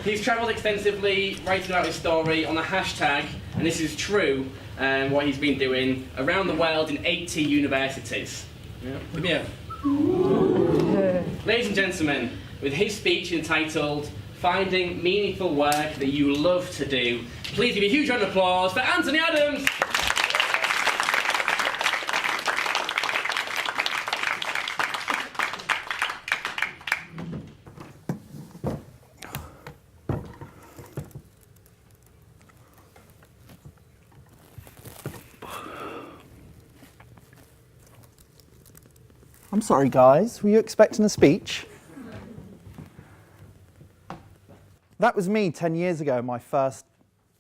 He's travelled extensively, writing about his story on a hashtag, and this is true, what he's been doing around the world in 80 universities. Yeah. Ladies and gentlemen, with his speech entitled Finding Meaningful Work That You Love to Do, please give a huge round of applause for Antony Adams! I'm sorry, guys. Were you expecting a speech? That was me 10 years ago, my first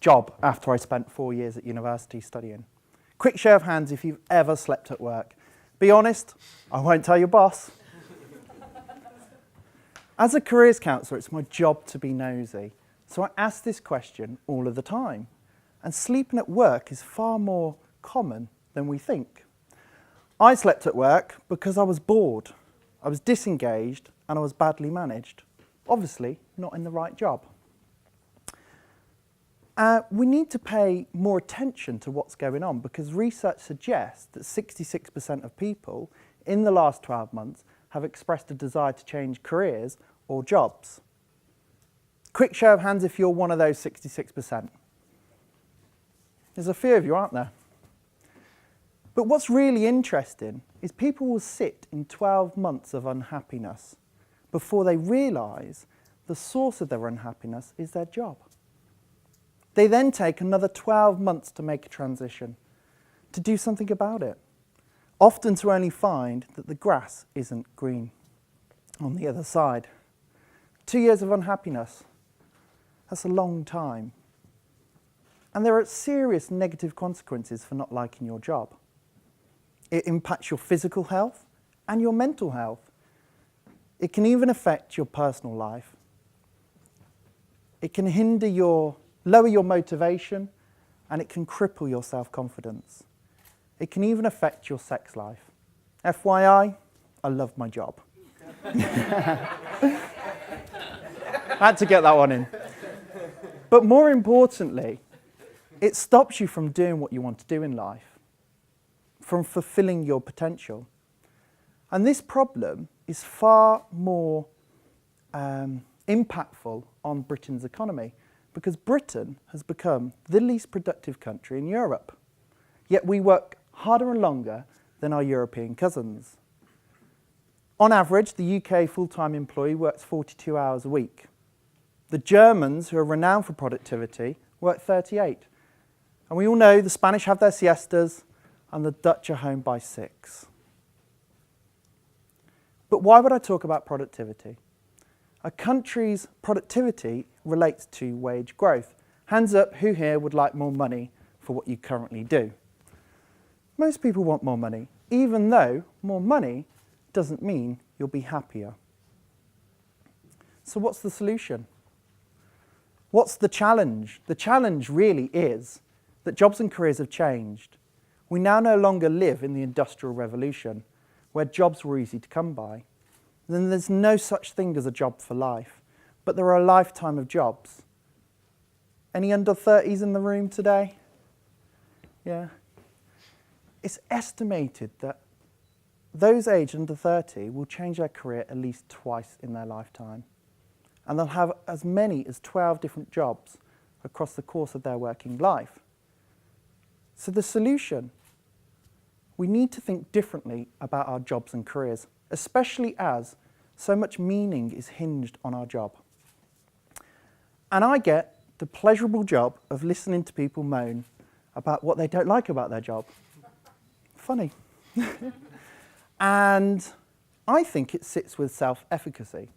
job after I spent 4 years at university studying. Quick show of hands if you've ever slept at work. Be honest, I won't tell your boss. As a careers counsellor, it's my job to be nosy. So I ask this question all of the time. And sleeping at work is far more common than we think. I slept at work because I was bored, I was disengaged, and I was badly managed. Obviously, not in the right job. We need to pay more attention to what's going on because research suggests that 66% of people in the last 12 months have expressed a desire to change careers or jobs. Quick show of hands if you're one of those 66%. There's a few of you, aren't there? But what's really interesting is people will sit in 12 months of unhappiness before they realise the source of their unhappiness is their job. They then take another 12 months to make a transition, to do something about it, often to only find that the grass isn't green on the other side. 2 years of unhappiness, that's a long time. And there are serious negative consequences for not liking your job. It impacts your physical health and your mental health. It can even affect your personal life. It can lower your motivation, and it can cripple your self-confidence. It can even affect your sex life. FYI, I love my job. I had to get that one in. But more importantly, it stops you from doing what you want to do in life, from fulfilling your potential. And this problem is far more impactful on Britain's economy because Britain has become the least productive country in Europe. Yet we work harder and longer than our European cousins. On average, the UK full-time employee works 42 hours a week. The Germans, who are renowned for productivity, work 38. And we all know the Spanish have their siestas, and the Dutch are home by 6. But why would I talk about productivity? A country's productivity relates to wage growth. Hands up, who here would like more money for what you currently do? Most people want more money, even though more money doesn't mean you'll be happier. So what's the solution? What's the challenge? The challenge really is that jobs and careers have changed. We now no longer live in the Industrial Revolution, where jobs were easy to come by. Then there's no such thing as a job for life, but there are a lifetime of jobs. Any under 30s in the room today? Yeah. It's estimated that those aged under 30 will change their career at least twice in their lifetime. And they'll have as many as 12 different jobs across the course of their working life. So the solution, we need to think differently about our jobs and careers, especially as so much meaning is hinged on our job. And I get the pleasurable job of listening to people moan about what they don't like about their job. Funny. And I think it sits with self-efficacy,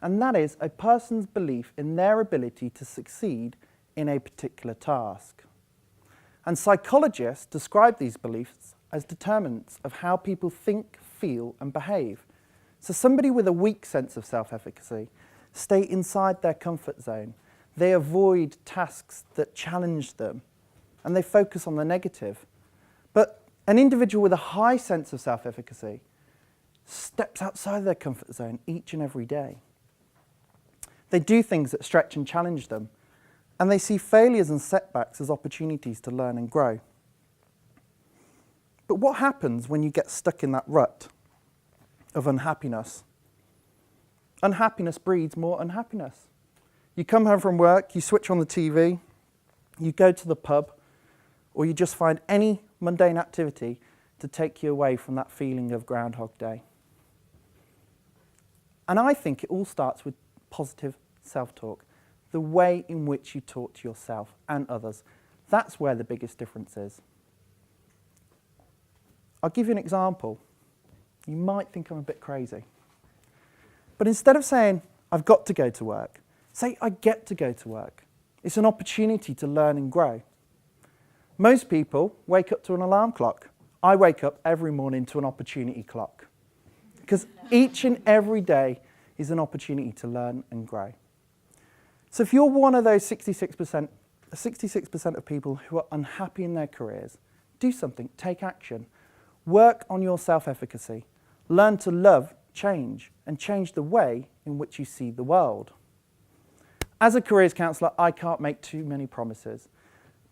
and that is a person's belief in their ability to succeed in a particular task. And psychologists describe these beliefs as determinants of how people think, feel, and behave. So somebody with a weak sense of self-efficacy stay inside their comfort zone. They avoid tasks that challenge them, and they focus on the negative. But an individual with a high sense of self-efficacy steps outside their comfort zone each and every day. They do things that stretch and challenge them, and they see failures and setbacks as opportunities to learn and grow. But what happens when you get stuck in that rut of unhappiness? Unhappiness breeds more unhappiness. You come home from work, you switch on the TV, you go to the pub, or you just find any mundane activity to take you away from that feeling of Groundhog Day. And I think it all starts with positive self-talk, the way in which you talk to yourself and others. That's where the biggest difference is. I'll give you an example. You might think I'm a bit crazy. But instead of saying, I've got to go to work, say, I get to go to work. It's an opportunity to learn and grow. Most people wake up to an alarm clock. I wake up every morning to an opportunity clock. Because each and every day is an opportunity to learn and grow. So if you're one of those 66% of people who are unhappy in their careers, do something, take action. Work on your self-efficacy. Learn to love change and change the way in which you see the world. As a careers counsellor, I can't make too many promises,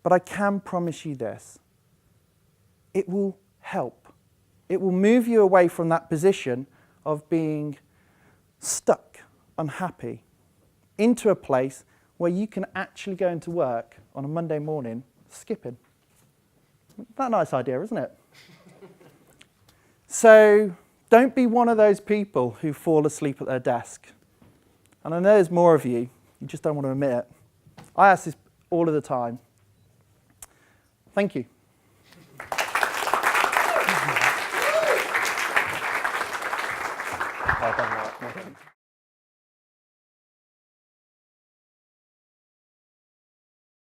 but I can promise you this. It will help. It will move you away from that position of being stuck, unhappy, into a place where you can actually go into work on a Monday morning skipping. That's a nice idea, isn't it? So don't be one of those people who fall asleep at their desk. And I know there's more of you. You just don't want to admit it. I ask this all of the time. Thank you.